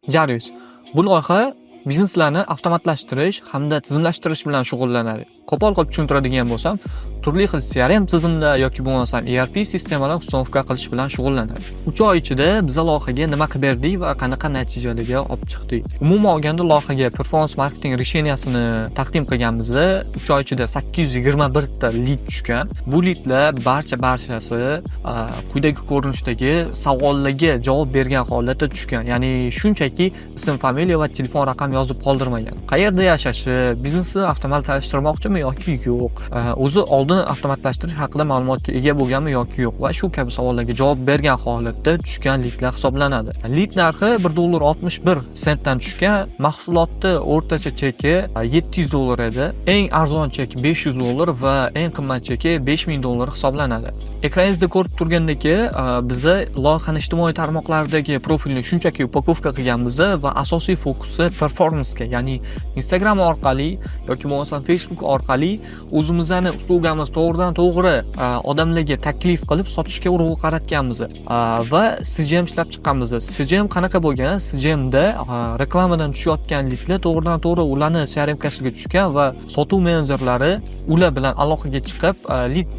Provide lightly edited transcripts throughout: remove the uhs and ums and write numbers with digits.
Jarius. Bu loyiha bizneslarni avtomatlashtirish hamda tizimlashtirish bilan shug'ullanadi. Qo'pol qilib tushuntiradigan bo'lsam, turli xil CRM tizimlar yoki bo'lmasam ERP sistemalar ustanovka qilish bilan shug'ullanadi. 3 oy ichida biz loyihaga nima qilib berdik va qanaqa natijalarga olib chiqdik. Umuman olganda loyihaga performance marketing resheniyasini taqdim qilganmiz. 3 oy ichida 821 ta lead tushgan. Bu leadlar barchasi quyidagi ko'rinishdagi savollarga javob bergan holatda tushgan. Ya'ni shunchaki ism, familiya va telefon raqam yozib qoldirmagan. Qayerda yashashi, biznesni avtomatlashtirmoqchimi yoki yo'q, o'zi oldin avtomatlashtirish haqida ma'lumotga ega bo'lganmi yoki yo'q va shu kabi savollarga javob bergan holatda tushgan leadlar hisoblanadi. Lead narxi $1.61 dan tushgan. Mahsulotni o'rtacha cheki $700 edi. Eng arzon chek $500 va eng qimmat cheki $5000 hisoblanadi. Ekraningizda ko'rib turgandek, biz loyihaning ijtimoiy tarmoqlardagi profilni shunchaki upakovka qilganmiz va asosiy fokusi performansga, ya'ni Instagram orqali yoki bo'lmasa Facebook orqali o'zimizning uslubimiz to'g'ridan to'g'ri odamlarga taklif qilib sotishga urg'u qaratganmiz va CGM ishlab chiqqanmiz. CGM qanaqa bo'lgan? CGMda reklamadan tushayotgan leadlar to'g'ridan to'g'ri ularni CRM kasiga tushgan va sotuv menejerlari ular bilan aloqaga chiqib lead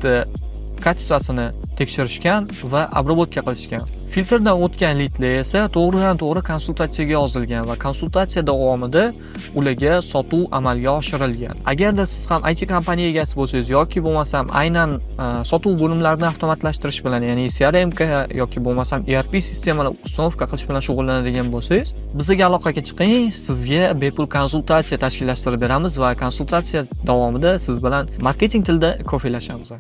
kачествосini tekshirishgan va обработка qilishgan. Filtrdan o'tgan leadlar esa to'g'ridan to'g'ri konsultatsiyaga yozilgan va konsultatsiya davomida ularga sotuv amalga oshirilgan. Agarda siz ham IT kompaniya egasi bo'lsangiz yoki bo'lmasam aynan sotuv bo'limlarini avtomatlashtirish bilan, ya'ni CRM yoki bo'lmasam ERP sistemalar ustanovka qilish bilan shug'ullanadigan bo'lsangiz, bizga aloqaga chiqing, sizga bepul konsultatsiya tashkillashtirib beramiz va konsultatsiya davomida siz bilan marketing tilida ko'rilashamiz.